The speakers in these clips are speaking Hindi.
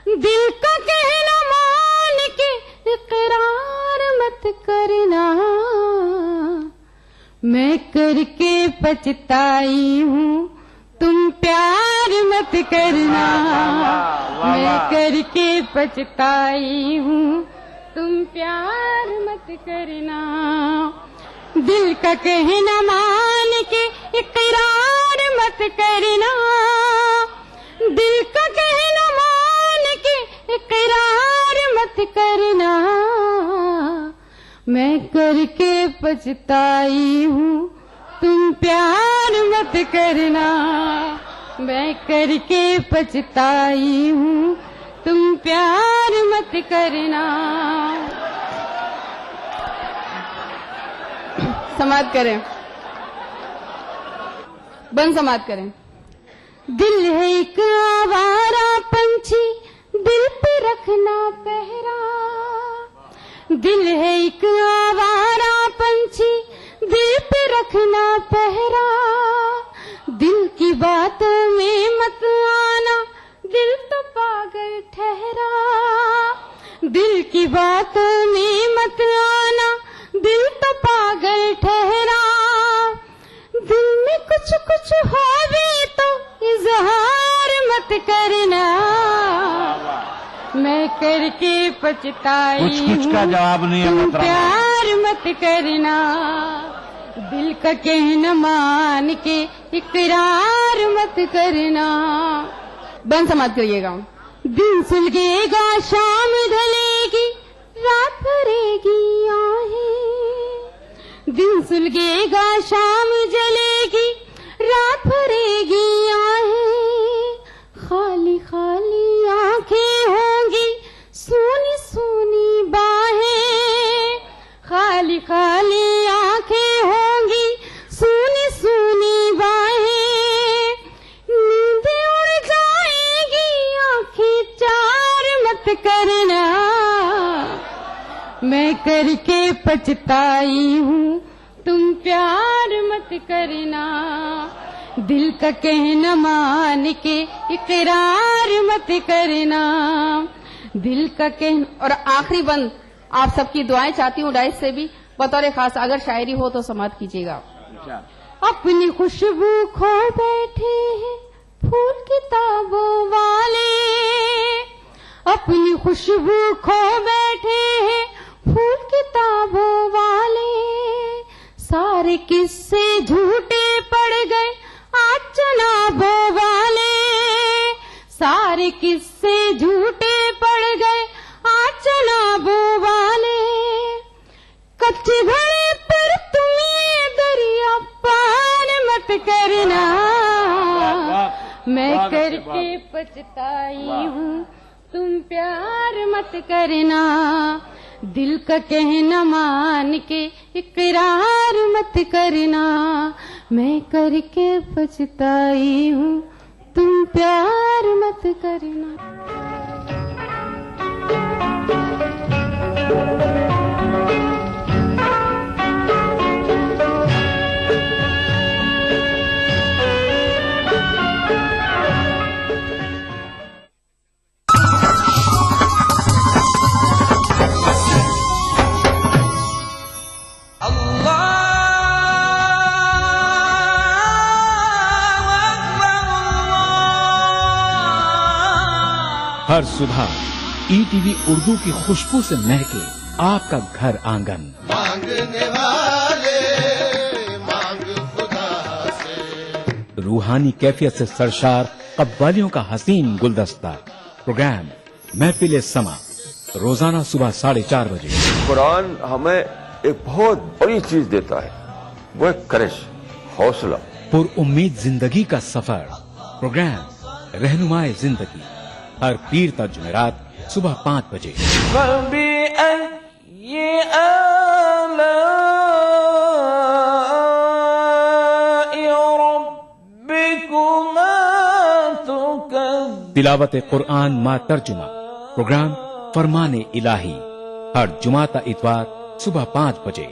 दिल का कहना मान के इकरार मत करना, मैं करके पछताई हूँ तुम प्यार मत करना, मैं करके पछताई हूँ तुम प्यार मत करना। दिल का कहना मान के इकरार मत करना, दिल का कहना मान के इकरार मत करना, मैं करके पछताई हूँ तुम प्यार मत करना, मैं करके पछताई हूँ तुम प्यार मत करना। समाप्त करें, बंद समाप्त करें। दिल है एक आवारा पंछी, दिल पे रखना पहरा, दिल है एक आवारा पंछी, दिल पे रखना पहरा, दिल की बातों में मत आना, दिल तो पागल ठहरा, दिल की बातों में मत आना, दिल तो पागल ठहरा, दिल में कुछ कुछ हो भी तो इजहार मत करना, मैं करके पछताई कुछ का जवाब नहीं है, तुम प्यार मत करना, दिल का कहना मान के इकरार मत करना। बंद समाप्त करिएगा। दिन सुलगेगा शाम ढलेगी रात भरेगी आहें, दिन सुलगेगा शाम जलेगी रात भरेगी आहें, खाली खाली आंखें होंगी सोनी सोनी बाहें, खाली खाली आंखें होंगी सोनी सोनी बाहें, नींदें उड़ जाएगी आंखें चार मत करना, मैं करके पछताई हूँ तुम प्यार मत करना, दिल का कहना मान के इकरार मत करना, दिल का कहना। और आखिरी बंद आप सबकी दुआएं चाहती हूँ डाइस से भी, बतौर खास अगर शायरी हो तो समाप्त कीजिएगा। अपनी खुशबू खो बैठे हैं फूल किताबों वाले, अपनी खुशबू खो बैठे हैं फूल किताबों वाले, सारे किस्से झूठे पड़ गए आज चुनावों वाले, सारे किस्से झूठे पड़ गए आज चुनावों वाले, कच्चे घड़े पर तुम ये दरिया पार मत करना, मैं करके पछताई हूँ तुम प्यार मत करना, दिल का कहना मान के इकरार मत करना, मैं करके पछताई हूँ तुम प्यार मत करना। हर सुबह ईटीवी उर्दू की खुशबू से महके आपका घर आंगन, मांगने वाले मांग खुदा से, रूहानी कैफियत से सरशार कव्वालियों का हसीन गुलदस्ता, प्रोग्राम महफिल समा, रोजाना सुबह 4:30 बजे। कुरान हमें एक बहुत बड़ी चीज देता है, वो है करिश, हौसला। पुरउम्मीद जिंदगी का सफर, प्रोग्राम रहनुमाए जिंदगी, हर पीर तक जुमेरात सुबह 5 बजे। तिलावत कुरान मा तर्जुमा, प्रोग्राम फरमाने इलाही, हर जुमाता इतवार सुबह 5 बजे।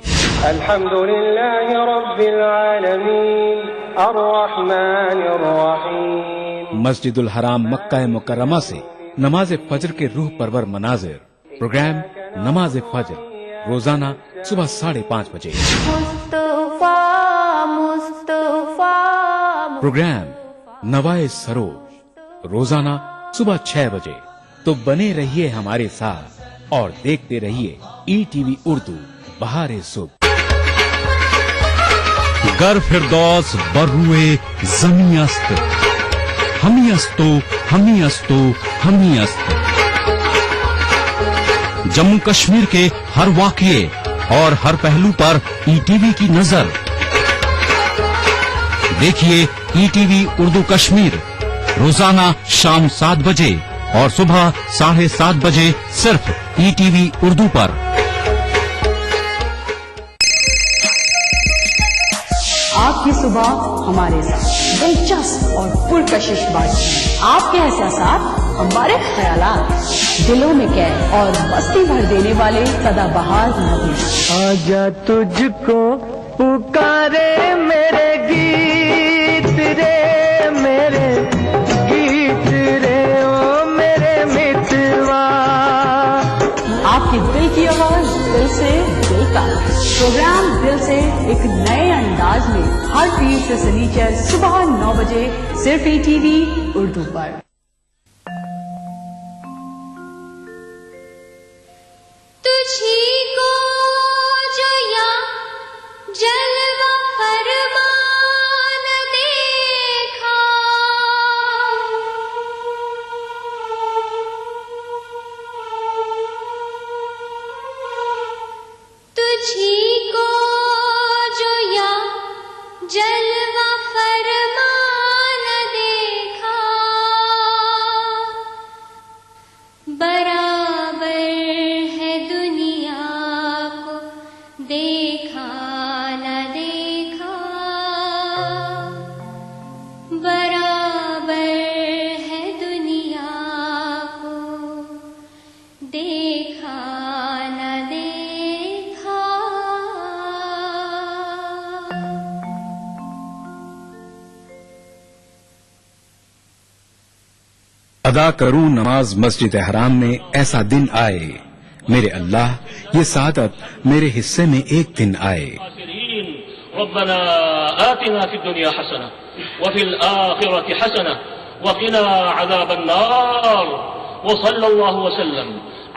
अल्हम्दुलिल्लाहि रब्बिल आलमीन अर्रहमानिर रहीम। मस्जिदुल हराम मक्का मुकर्रमा से नमाज फजर के रूह परवर मनाजिर। प्रोग्राम नमाज फजर रोजाना सुबह 5:30 बजे। मुस्तफा मुस्तफा प्रोग्राम नवाए सरोज रोजाना सुबह 6 बजे। तो बने रहिए हमारे साथ और देखते रहिए ETV उर्दू बहारे सुबह। गर फिरदौस बर्रुए जमी अस्त, हमी अस्तो हमी अस्तो हमी अस्त। जम्मू कश्मीर के हर वाकये और हर पहलू पर ETV की नजर। देखिए ETV उर्दू कश्मीर रोजाना शाम 7 बजे और सुबह 7:30 बजे सिर्फ ETV उर्दू पर। आपकी सुबह हमारे साथ दिलचस्प और पुरकशिश बातचीत, आपके एहसासात हमारे ख्यालात, दिलों में कैद और मस्ती भर देने वाले सदाबहार नगीन। आजा तुझको पुकारे मेरे गीत रे, मेरे गीत रे ओ मेरे मितवा। आपकी दिल की आवाज दिल से दिल का प्रोग्राम दिल से एक नए अंदाज में हर पीर से शनिचर सुबह 9 बजे सिर्फ ETV उर्दू पर। तुझी को जो या जलवा फरमान देखा, तुझी को जो या जलवा फरमान देखा, बराबर है दुनिया को देखा न देखा, बराबर है दुनिया को देखा न देखा। अदा करूं नमाज मस्जिद हराम में ऐसा दिन आए, मेरे अल्लाह ये सादत मेरे हिस्से में एक दिन आए। रब्बना आतिना फिद दुनिया हसना व फिल आखिरति हसना व क़िना अज़ाबन नार व सल्लल्लाहु व सल्लम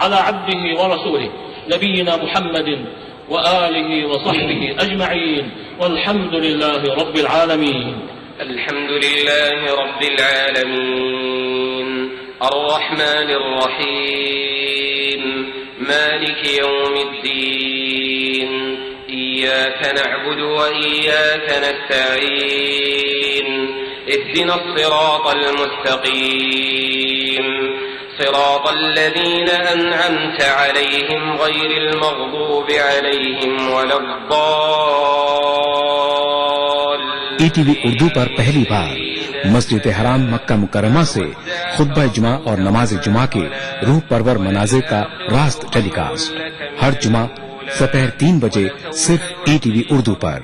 अला अब्दिही व रसूलिही नबीना मुहम्मदिन व आलिही व सहबिही अजमईन वल्हम्दुलिल्लाहि रब्बिल आलमीन। अल्हम्दुलिल्लाहि रब्बिल आलमीन अर्रहमानिर रहीम मालिकि यौमिद्दीन इय्याक नअबुदु व इय्याक नस्तईन इहदिनस सिरातल मुस्तकीम सिरातल लज़ीना अनअमत अलैहिम गैरिल मग़दूबि अलैहिम वलद्दाल्लीन। ETV उर्दू पर पहली बार मस्जिद हराम मक्का मुकर्रमा से खुतबा जुमा और नमाज जुमा के रूह परवर मनाजिर का रास्त टेलीकास्ट हर जुमा दोपहर 3 बजे सिर्फ ETV उर्दू पर।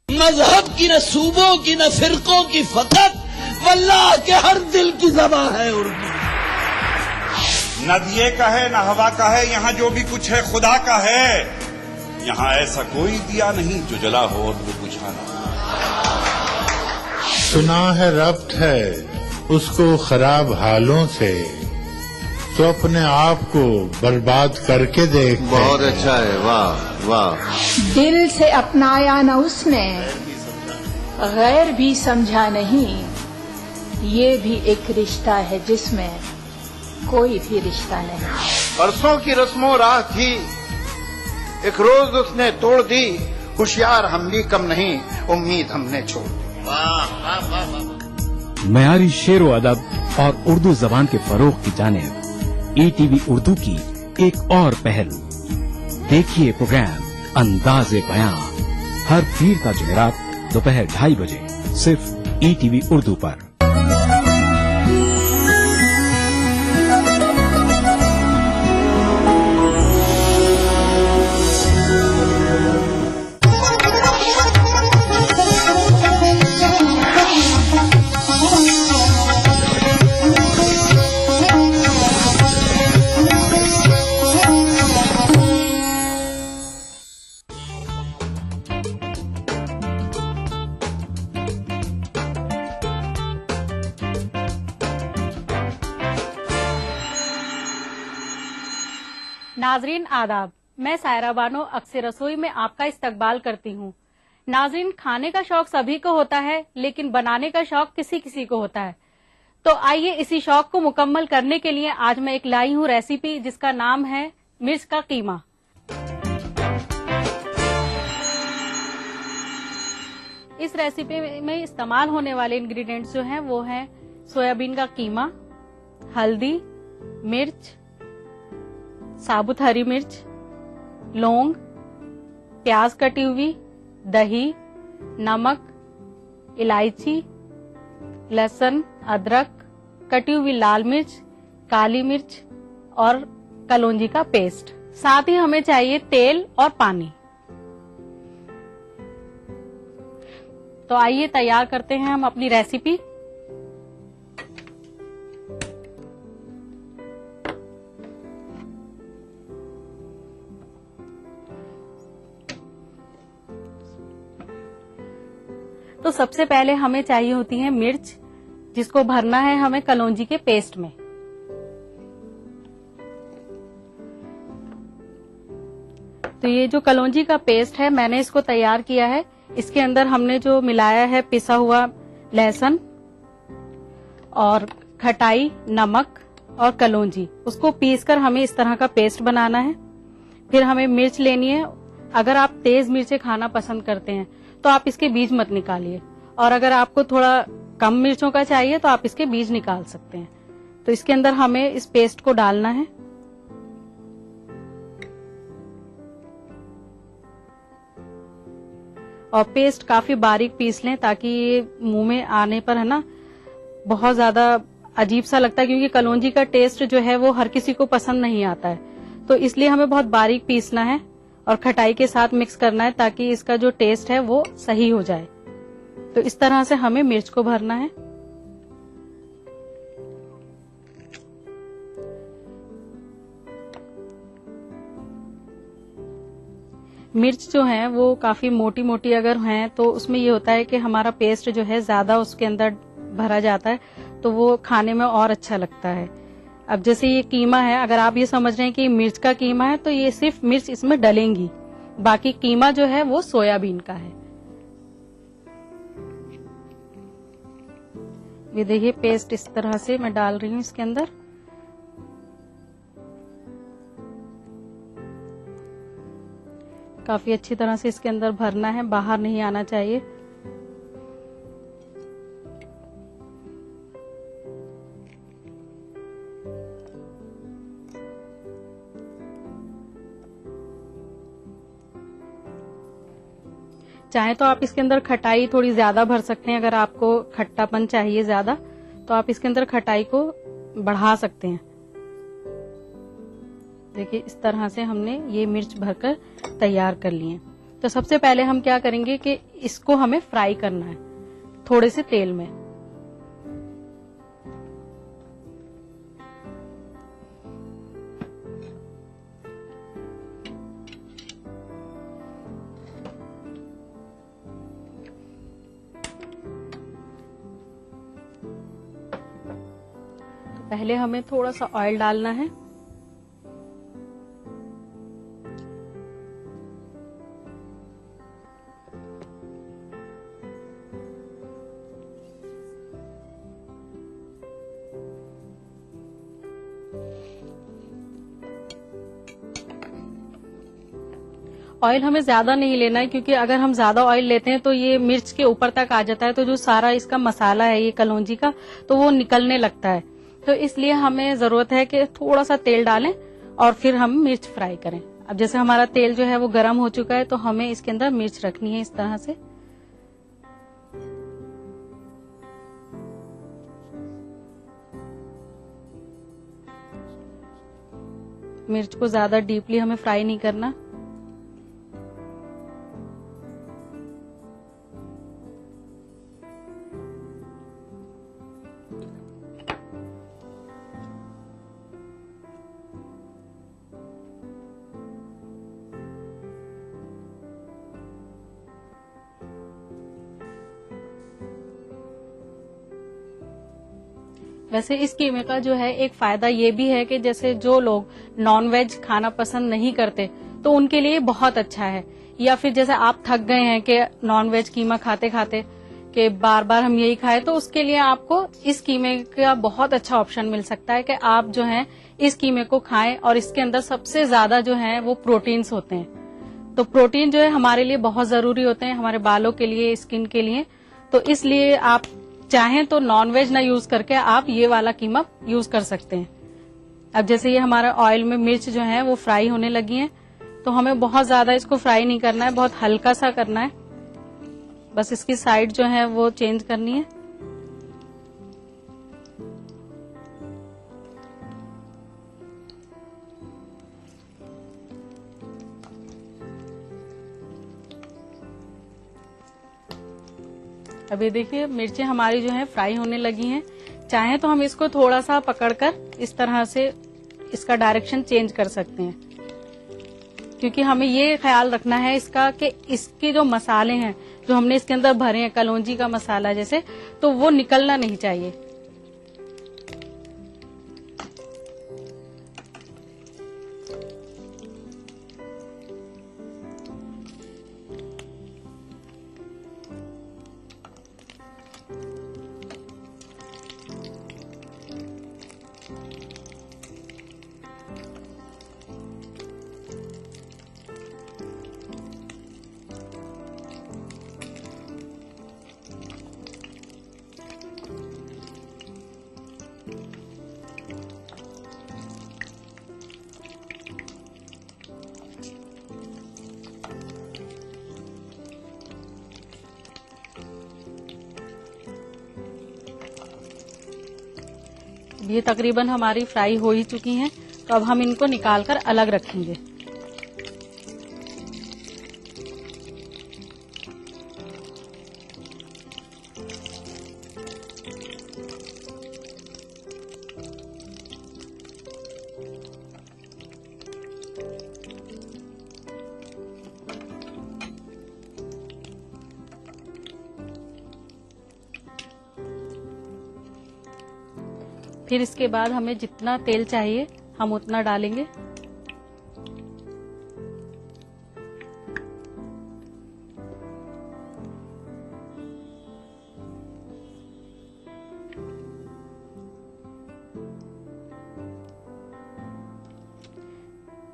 मजहब की न सूबों की न फिरकों की फकत वल्लाह के हर दिल की ज़बान है उर्दू। न दिए का है न हवा का है, यहाँ जो भी कुछ है खुदा का है। यहाँ ऐसा कोई दिया नहीं जो जला हो और वो बुझा ना। सुना है रब्त है उसको खराब हालों से, तो अपने आप को बर्बाद करके देख। बहुत अच्छा है, वाह वाह। दिल से अपनाया न उसने, गैर भी समझा नहीं, ये भी एक रिश्ता है जिसमें कोई भी रिश्ता नहीं। परसों की रस्मों राह थी, एक रोज उसने तोड़ दी, होशियार हम भी कम नहीं, उम्मीद हमने छोड़ दी। मयारी शेरो अदब और उर्दू जबान के फरोग की जानिब ETV उर्दू की एक और पहल। देखिए प्रोग्राम अंदाज़े बयां हर पीर का जुमेरात दोपहर 2:30 बजे सिर्फ ETV उर्दू पर। नाजरीन आदाब, मैं सायरा बानो अक्सर रसोई में आपका इस्तकबाल करती हूँ। नाजरीन, खाने का शौक सभी को होता है, लेकिन बनाने का शौक किसी किसी को होता है। तो आइए इसी शौक को मुकम्मल करने के लिए आज मैं एक लाई हूँ रेसिपी जिसका नाम है मिर्च का कीमा। इस रेसिपी में इस्तेमाल होने वाले इंग्रेडिएंट्स जो हैं वो हैं सोयाबीन का कीमा, हल्दी, मिर्च, साबुत हरी मिर्च, लौंग, प्याज कटी हुई, दही, नमक, इलायची, लहसुन, अदरक, कटी हुई लाल मिर्च, काली मिर्च और कलौंजी का पेस्ट। साथ ही हमें चाहिए तेल और पानी। तो आइए तैयार करते हैं हम अपनी रेसिपी। तो सबसे पहले हमें चाहिए होती है मिर्च, जिसको भरना है हमें कलौंजी के पेस्ट में। तो ये जो कलौंजी का पेस्ट है मैंने इसको तैयार किया है। इसके अंदर हमने जो मिलाया है पिसा हुआ लहसुन और खटाई, नमक और कलौंजी, उसको पीसकर हमें इस तरह का पेस्ट बनाना है। फिर हमें मिर्च लेनी है। अगर आप तेज मिर्चें खाना पसंद करते हैं तो आप इसके बीज मत निकालिए, और अगर आपको थोड़ा कम मिर्चों का चाहिए तो आप इसके बीज निकाल सकते हैं। तो इसके अंदर हमें इस पेस्ट को डालना है। और पेस्ट काफी बारीक पीस लें ताकि ये मुंह में आने पर है ना बहुत ज्यादा अजीब सा लगता है, क्योंकि कलौंजी का टेस्ट जो है वो हर किसी को पसंद नहीं आता है। तो इसलिए हमें बहुत बारीक पीसना है और खटाई के साथ मिक्स करना है ताकि इसका जो टेस्ट है वो सही हो जाए। तो इस तरह से हमें मिर्च को भरना है। मिर्च जो है वो काफी मोटी मोटी अगर हैं तो उसमें ये होता है कि हमारा पेस्ट जो है ज्यादा उसके अंदर भरा जाता है, तो वो खाने में और अच्छा लगता है। अब जैसे ये कीमा है, अगर आप ये समझ रहे हैं कि ये मिर्च का कीमा है तो ये सिर्फ मिर्च इसमें डलेंगी, बाकी कीमा जो है वो सोयाबीन का है। ये देखिए पेस्ट इस तरह से मैं डाल रही हूँ इसके अंदर। काफी अच्छी तरह से इसके अंदर भरना है, बाहर नहीं आना चाहिए। चाहे तो आप इसके अंदर खटाई थोड़ी ज्यादा भर सकते हैं। अगर आपको खट्टापन चाहिए ज्यादा तो आप इसके अंदर खटाई को बढ़ा सकते हैं। देखिए इस तरह से हमने ये मिर्च भरकर तैयार कर लिए। तो सबसे पहले हम क्या करेंगे कि इसको हमें फ्राई करना है थोड़े से तेल में। तो पहले हमें थोड़ा सा ऑयल डालना है। ऑयल हमें ज्यादा नहीं लेना है, क्योंकि अगर हम ज्यादा ऑयल लेते हैं तो ये मिर्च के ऊपर तक आ जाता है, तो जो सारा इसका मसाला है ये कलौंजी का तो वो निकलने लगता है। तो इसलिए हमें जरूरत है कि थोड़ा सा तेल डालें और फिर हम मिर्च फ्राई करें। अब जैसे हमारा तेल जो है वो गर्म हो चुका है तो हमें इसके अंदर मिर्च रखनी है इस तरह से। मिर्च को ज्यादा डीपली हमें फ्राई नहीं करना। वैसे इस कीमे का जो है एक फायदा ये भी है कि जैसे जो लोग नॉनवेज खाना पसंद नहीं करते तो उनके लिए बहुत अच्छा है, या फिर जैसे आप थक गए हैं कि नॉनवेज कीमा खाते खाते कि बार बार हम यही खाएं, तो उसके लिए आपको इस कीमे का बहुत अच्छा ऑप्शन मिल सकता है कि आप जो है इस कीमे को खाएं। और इसके अंदर सबसे ज्यादा जो है वो प्रोटीन्स होते हैं, तो प्रोटीन जो है हमारे लिए बहुत जरूरी होते हैं, हमारे बालों के लिए, स्किन के लिए। तो इसलिए आप चाहें तो नॉनवेज ना यूज करके आप ये वाला कीमा यूज कर सकते हैं। अब जैसे ये हमारा ऑयल में मिर्च जो है वो फ्राई होने लगी है, तो हमें बहुत ज्यादा इसको फ्राई नहीं करना है, बहुत हल्का सा करना है, बस इसकी साइड जो है वो चेंज करनी है। अभी देखिए मिर्चें हमारी जो है फ्राई होने लगी हैं। चाहे तो हम इसको थोड़ा सा पकड़कर इस तरह से इसका डायरेक्शन चेंज कर सकते हैं, क्योंकि हमें ये ख्याल रखना है इसका कि इसके जो मसाले हैं जो हमने इसके अंदर भरे हैं, कलौंजी का मसाला जैसे, तो वो निकलना नहीं चाहिए। ये तकरीबन हमारी फ्राई हो ही चुकी हैं, तो अब हम इनको निकालकर अलग रखेंगे। फिर इसके बाद हमें जितना तेल चाहिए हम उतना डालेंगे।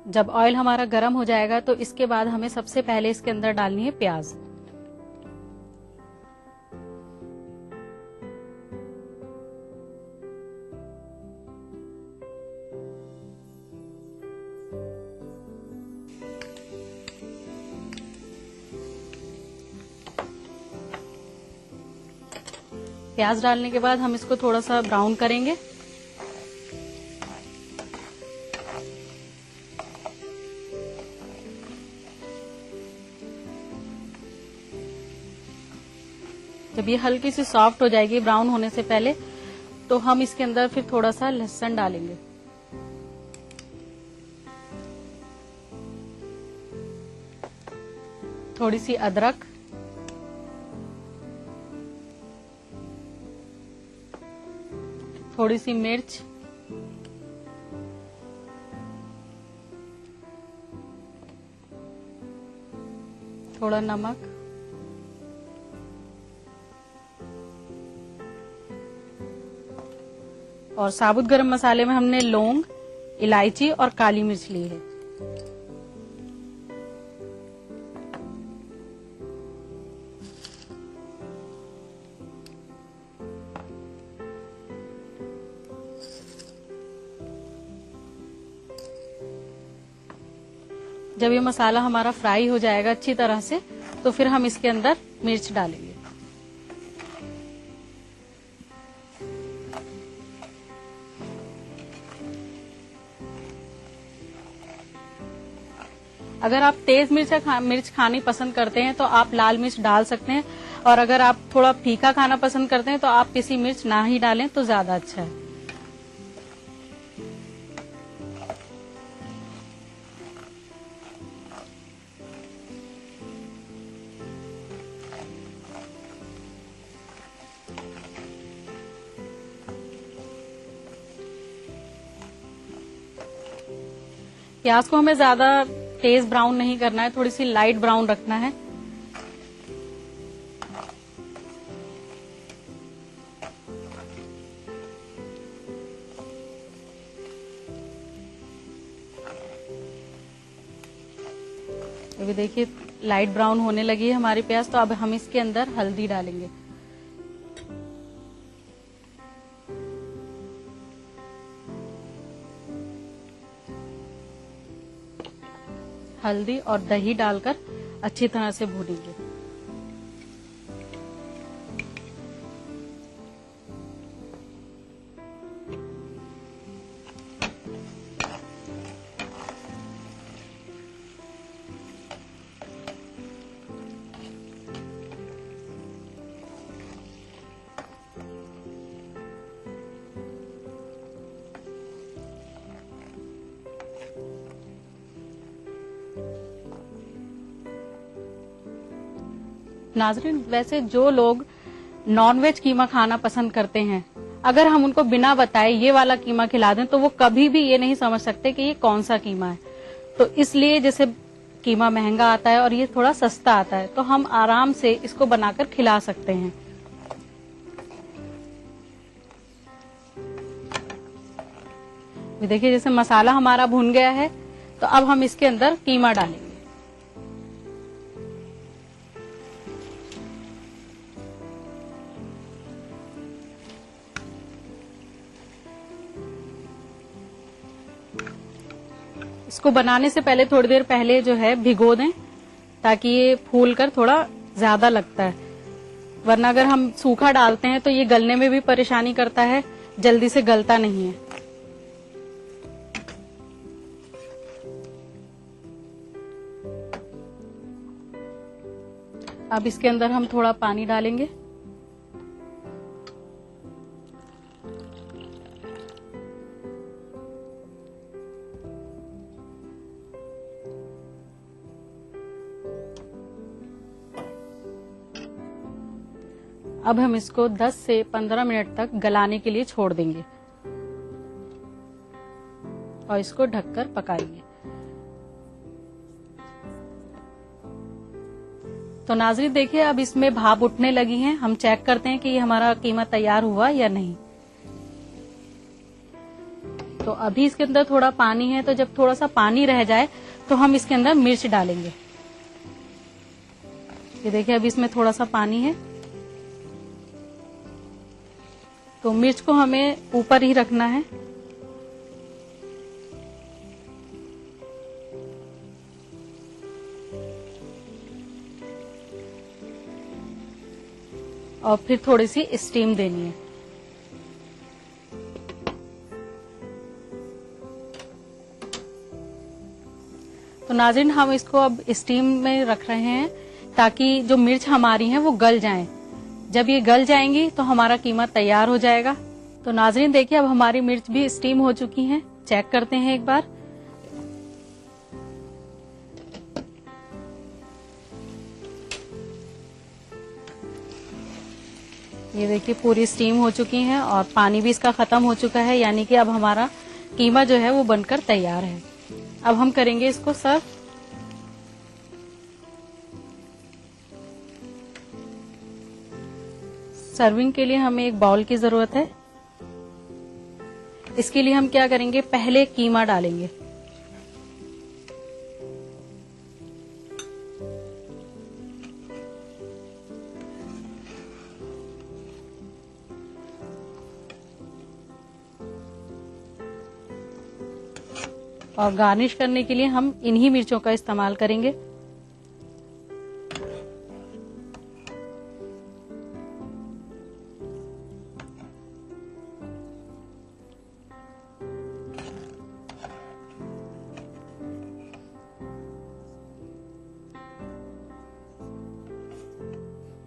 जब ऑयल हमारा गर्म हो जाएगा तो इसके बाद हमें सबसे पहले इसके अंदर डालनी है प्याज। प्याज डालने के बाद हम इसको थोड़ा सा ब्राउन करेंगे। जब ये हल्की सी सॉफ्ट हो जाएगी ब्राउन होने से पहले, तो हम इसके अंदर फिर थोड़ा सा लहसुन डालेंगे। थोड़ी सी अदरक, थोड़ी सी मिर्च, थोड़ा नमक, और साबुत गरम मसाले में हमने लौंग, इलायची और काली मिर्च ली है। जब ये मसाला हमारा फ्राई हो जाएगा अच्छी तरह से, तो फिर हम इसके अंदर मिर्च डालेंगे। अगर आप तेज मिर्च खानी पसंद करते हैं तो आप लाल मिर्च डाल सकते हैं, और अगर आप थोड़ा फीका खाना पसंद करते हैं तो आप पिसी मिर्च ना ही डालें तो ज्यादा अच्छा है। प्याज को हमें ज्यादा तेज ब्राउन नहीं करना है, थोड़ी सी लाइट ब्राउन रखना है। अभी देखिए लाइट ब्राउन होने लगी है हमारी प्याज, तो अब हम इसके अंदर हल्दी डालेंगे। हल्दी और दही डालकर अच्छी तरह से भूनेंगे। नाजरीन, वैसे जो लोग नॉनवेज कीमा खाना पसंद करते हैं, अगर हम उनको बिना बताए ये वाला कीमा खिला दें तो वो कभी भी ये नहीं समझ सकते कि ये कौन सा कीमा है। तो इसलिए जैसे कीमा महंगा आता है और ये थोड़ा सस्ता आता है, तो हम आराम से इसको बनाकर खिला सकते हैं। देखिए जैसे मसाला हमारा भुन गया है, तो अब हम इसके अंदर कीमा डालेंगे। इसको बनाने से पहले थोड़ी देर पहले जो है भिगो दें, ताकि ये फूल कर थोड़ा ज्यादा लगता है। वरना अगर हम सूखा डालते हैं तो ये गलने में भी परेशानी करता है, जल्दी से गलता नहीं है। अब इसके अंदर हम थोड़ा पानी डालेंगे। अब हम इसको 10 से 15 मिनट तक गलाने के लिए छोड़ देंगे और इसको ढककर पकाएंगे। तो नाज़रीन देखिए, अब इसमें भाप उठने लगी हैं। हम चेक करते हैं कि ये हमारा कीमा तैयार हुआ या नहीं। तो अभी इसके अंदर थोड़ा पानी है, तो जब थोड़ा सा पानी रह जाए तो हम इसके अंदर मिर्च डालेंगे। ये देखिए अभी इसमें थोड़ा सा पानी है, तो मिर्च को हमें ऊपर ही रखना है। और फिर थोड़ी सी स्टीम देनी है। तो नाज़रीन, हम इसको अब स्टीम में रख रहे हैं ताकि जो मिर्च हमारी है वो गल जाएं। जब ये गल जाएंगी तो हमारा कीमा तैयार हो जाएगा। तो नाज़रीन देखिए, अब हमारी मिर्च भी स्टीम हो चुकी हैं। चेक करते हैं एक बार। ये देखिए पूरी स्टीम हो चुकी हैं और पानी भी इसका खत्म हो चुका है, यानी कि अब हमारा कीमा जो है वो बनकर तैयार है। अब हम करेंगे इसको सर्व। सर्विंग के लिए हमें एक बाउल की जरूरत है। इसके लिए हम क्या करेंगे, पहले कीमा डालेंगे। और गार्निश करने के लिए हम इन्हीं मिर्चों का इस्तेमाल करेंगे।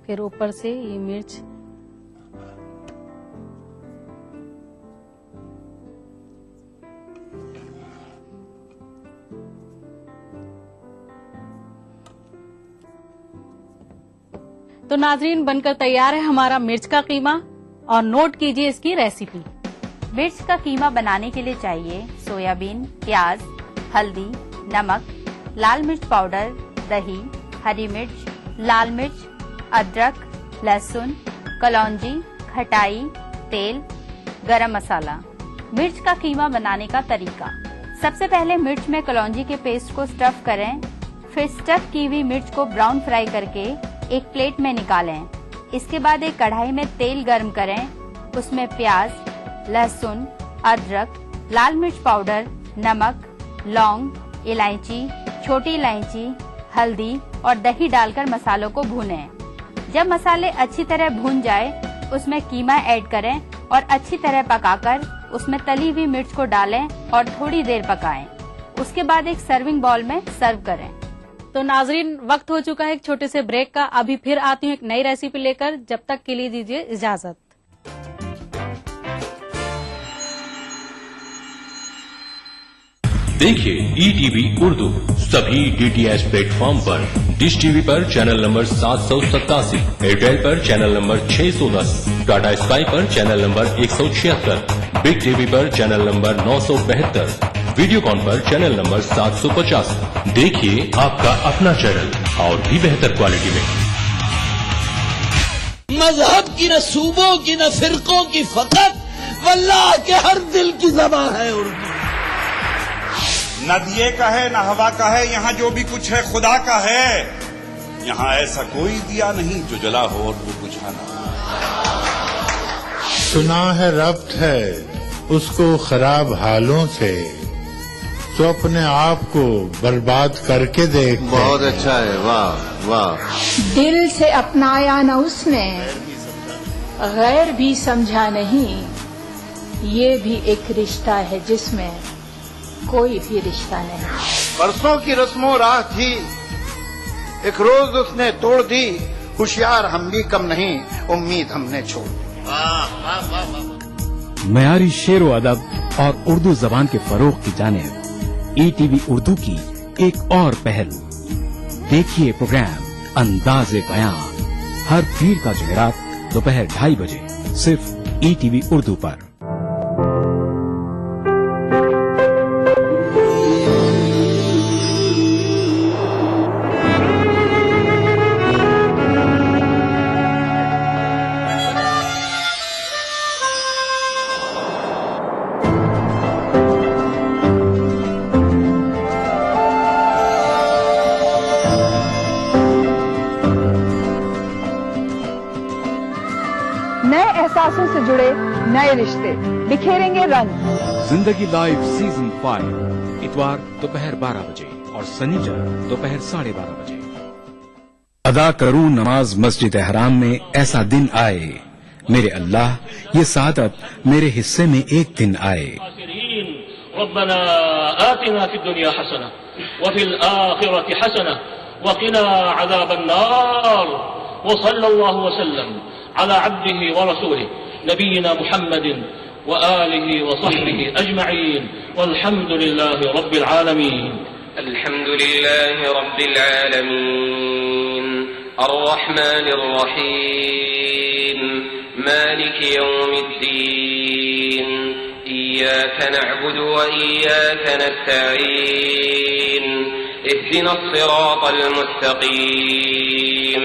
फिर ऊपर से ये मिर्च तो नाजरीन, बनकर तैयार है हमारा मिर्च का कीमा। और नोट कीजिए इसकी रेसिपी। मिर्च का कीमा बनाने के लिए चाहिए सोयाबीन, प्याज, हल्दी, नमक, लाल मिर्च पाउडर, दही, हरी मिर्च, लाल मिर्च, अदरक, लहसुन, कलौंजी, खटाई, तेल, गरम मसाला। मिर्च का कीमा बनाने का तरीका। सबसे पहले मिर्च में कलौंजी के पेस्ट को स्टफ करें, फिर स्टफ की हुई मिर्च को ब्राउन फ्राई करके एक प्लेट में निकालें। इसके बाद एक कढ़ाई में तेल गर्म करें, उसमें प्याज, लहसुन, अदरक, लाल मिर्च पाउडर, नमक, लौंग, इलायची, छोटी इलायची, हल्दी और दही डालकर मसालों को भूनें। जब मसाले अच्छी तरह भून जाए, उसमें कीमा ऐड करें और अच्छी तरह पकाकर उसमें तली हुई मिर्च को डालें और थोड़ी देर पकाएं। उसके बाद एक सर्विंग बाउल में सर्व करें। तो नाजरीन, वक्त हो चुका है एक छोटे से ब्रेक का। अभी फिर आती हूँ एक नई रेसिपी लेकर, जब तक के लिए दीजिए इजाजत। देखिए ETV उर्दू सभी DTH प्लेटफॉर्म पर। डिश टीवी पर चैनल नंबर 787, एयरटेल पर चैनल नंबर 610, टाटा स्काई पर चैनल नंबर 176, बिग टीवी पर चैनल नंबर 972, वीडियोकॉन पर चैनल नंबर 750। देखिए आपका अपना चैनल और भी बेहतर क्वालिटी में। मजहब की न सूबों की न फिरकों की फकत, वल्लाह के हर दिल की ज़बान है उर्दू। न दिए का है न हवा का है, यहाँ जो भी कुछ है खुदा का है। यहाँ ऐसा कोई दिया नहीं जो जला हो और वो बुझाना। सुना है रब्त है उसको खराब हालों से, तो अपने आप को बर्बाद करके देख। बहुत अच्छा है, वाह वाह। दिल से अपनाया न उसने, गैर भी समझा नहीं। ये भी एक रिश्ता है जिसमें कोई भी रिश्ता नहीं। परसों की रस्मों राह थी, एक रोज उसने तोड़ दी। होशियार हम भी कम नहीं, उम्मीद हमने छोड़ दी। मयारी शेरो अदब और उर्दू जबान के फरोग की जानिब ETV उर्दू की एक और पहल। देखिए प्रोग्राम अंदाज़े बयां हर पीर का जुमेरात दोपहर 2:30 बजे सिर्फ ETV उर्दू पर। नए एहसासों से जुड़े नए रिश्ते बिखेरेंगे रंग। जिंदगी लाइव सीजन 5 इतवार दोपहर 12 बजे और शनिवार दोपहर 12:30 बजे। अदा करूं नमाज मस्जिद हराम में, ऐसा दिन आए मेरे अल्लाह, ये सादत मेरे हिस्से में एक दिन आए। रब्बना आतिना फिद दुनिया हसना व फिल आखिरति हसना व क़िना अज़ाबन नार व सल्लल्लाहु वसल्लम अला अब्दिही व रसूलिही नबीना मुहम्मदिन व आलिही व सहबिही अजमईन वल्हम्दुलिल्लाहि रब्बिल आलमीन। अल्हम्दुलिल्लाहि रब्बिल आलमीन अर्रहमानिर रहीम मालिकि यौमिद्दीन इय्याका नअबुदु व इय्याका नस्तईन इहदिनस सिरातल मुस्तकीम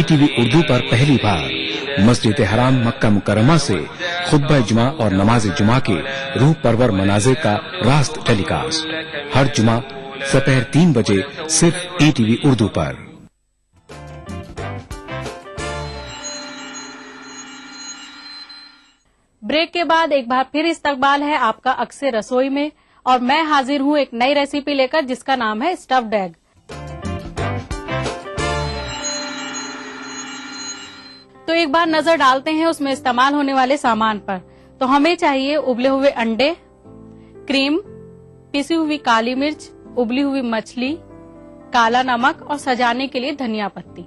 ETV उर्दू पर पहली बार मस्जिद हराम मक्का मुकरमा से खुतबा जुमा और नमाज जुमा के रूह परवर मनाज़े का रास्त टेलीकास्ट हर जुमा दोपहर 3 बजे सिर्फ ETV उर्दू पर। ब्रेक के बाद एक बार फिर इस्तकबाल है आपका अक्से रसोई में, और मैं हाजिर हूं एक नई रेसिपी लेकर जिसका नाम है स्टफ्ड एग। तो एक बार नजर डालते हैं उसमें इस्तेमाल होने वाले सामान पर। तो हमें चाहिए उबले हुए अंडे, क्रीम, पिसी हुई काली मिर्च, उबली हुई मछली, काला नमक और सजाने के लिए धनिया पत्ती।